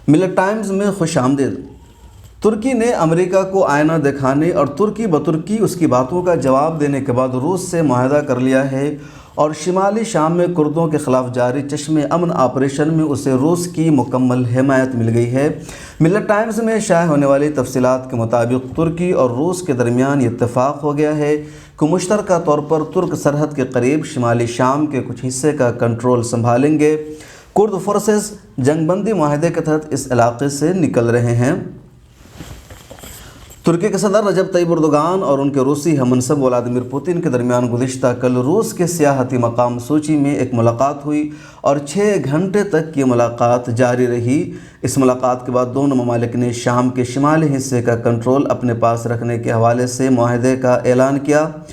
मिलत टाइम्स में खुश आमदीद। तुर्की ने अमेरिका को आईना दिखाने और तुर्की बतुर्की उसकी बातों का जवाब देने के बाद रूस से मुआहदा कर लिया है और शिमाली शाम में कुर्दों के ख़िलाफ़ जारी चश्मे अमन ऑपरेशन में उसे रूस की मुकम्मल हिमायत मिल गई है। मिलत टाइम्स में शाये होने वाली तफसीलात के मुताबिक तुर्की और रूस के दरमियान इत्तेफाक हो गया है कि मुश्तरका तौर पर तुर्क सरहद के करीब शिमाली शाम के कुछ हिस्से का कंट्रोल संभालेंगे। कुर्द फोर्सेस जंगबंदी मुआहदे के तहत इस इलाके से निकल रहे हैं। तुर्की के सदर रजब तैयब एर्दोगान और उनके रूसी हममनसब व्लादिमीर पुतिन के दरमियान गुज़िश्ता कल रूस के सियाहती मकाम सोची में एक मुलाकात हुई और 6 घंटे तक की मुलाकात जारी रही। इस मुलाकात के बाद दोनों ममालिक ने शाम के शिमाली हिस्से का कंट्रोल अपने पास रखने के हवाले से मुआहदे का ऐलान किया।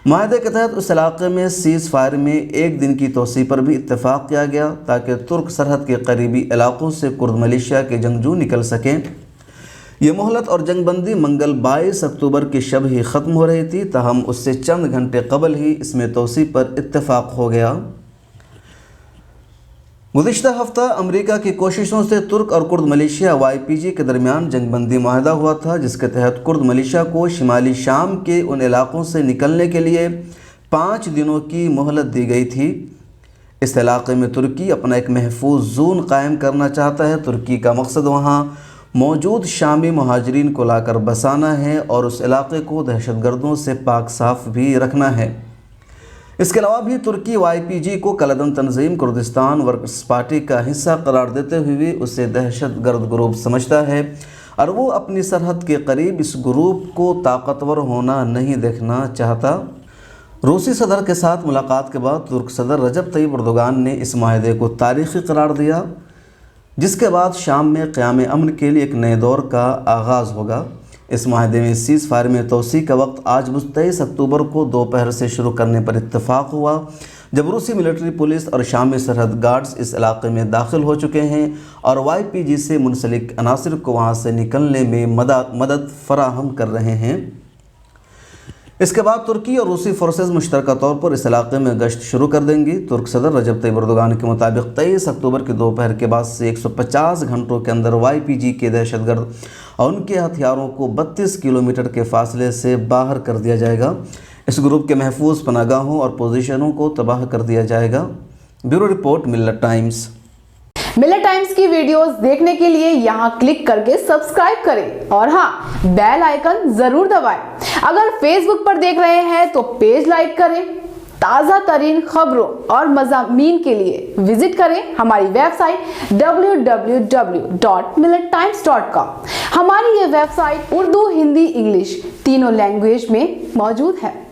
मुआहदे के तहत उस इलाके में सीज़ फायर में 1 दिन की तोसी पर भी इत्तेफाक किया गया ताकि तुर्क सरहद के करीबी इलाकों से कुर्द मलेशिया के जंगजू निकल सकें। ये मोहलत और जंगबंदी मंगल 22 अक्टूबर की शब ही ख़त्म हो रही थी, ताहम उससे चंद घंटे कबल ही इसमें तोसी पर इत्तेफाक हो गया। गुज़िश्ता हफ्ता अमेरिका की कोशिशों से तुर्क और कुर्द मलेशिया YPG के दरमियान जंगबंदी मुआहदा हुआ था, जिसके तहत कुर्द मलेशिया को शिमाली शाम के उन इलाकों से निकलने के लिए 5 दिनों की मोहलत दी गई थी। इस इलाके में तुर्की अपना एक महफूज जोन कायम करना चाहता है। तुर्की का मकसद वहाँ मौजूद शामी महाजरीन को लाकर बसाना है और उस इलाके को दहशतगर्दों से पाक साफ भी रखना है। इसके अलावा भी तुर्की YPG को कलदन तंजीम कुर्दिस्तान वर्कर्स पार्टी का हिस्सा करार देते हुए उसे दहशतगर्द ग्रुप समझता है और वो अपनी सरहद के करीब इस ग्रुप को ताकतवर होना नहीं देखना चाहता। रूसी सदर के साथ मुलाकात के बाद तुर्क सदर रजब तैयब एर्दोगान ने इस मुआहदे को तारीख़ी करार दिया, जिसके बाद शाम में क़याम अमन के लिए एक नए दौर का आगाज़ होगा। इस मुआहदे में सीज़ फायर में तोसी का वक्त आज 23 अक्टूबर को दोपहर से शुरू करने पर इत्तेफाक हुआ, जब रूसी मिलिट्री पुलिस और शामी सरहद गार्ड्स इस इलाके में दाखिल हो चुके हैं और YPG से मुंसलिक अनासिर को वहाँ से निकलने में मदद फराहम कर रहे हैं। इसके बाद तुर्की और रूसी फोर्सेस मुश्तरका तौर पर इस इलाके में गश्त शुरू कर देंगी। तुर्क सदर रजब तैयब एर्दोगान के मुताबिक 23 अक्टूबर के दोपहर के बाद से 150 घंटों के अंदर YPG के दहशतगर्द और उनके हथियारों को 32 किलोमीटर के फासले से बाहर कर दिया जाएगा। इस ग्रुप के महफूज पनागाहों और पोजीशनों को तबाह कर दिया जाएगा। ब्यूरो रिपोर्ट, मिलत टाइम्स। मिलत टाइम्स की वीडियोस देखने के लिए यहाँ क्लिक करके सब्सक्राइब करें और हाँ, बेल आइकन जरूर दबाएं। अगर फेसबुक पर देख रहे हैं तो पेज लाइक करें। ताज़ा तरीन खबरों और मज़ामीन के लिए विजिट करें हमारी वेबसाइट www.millettimes.com। हमारी ये वेबसाइट उर्दू, हिंदी, इंग्लिश तीनों लैंग्वेज में मौजूद है।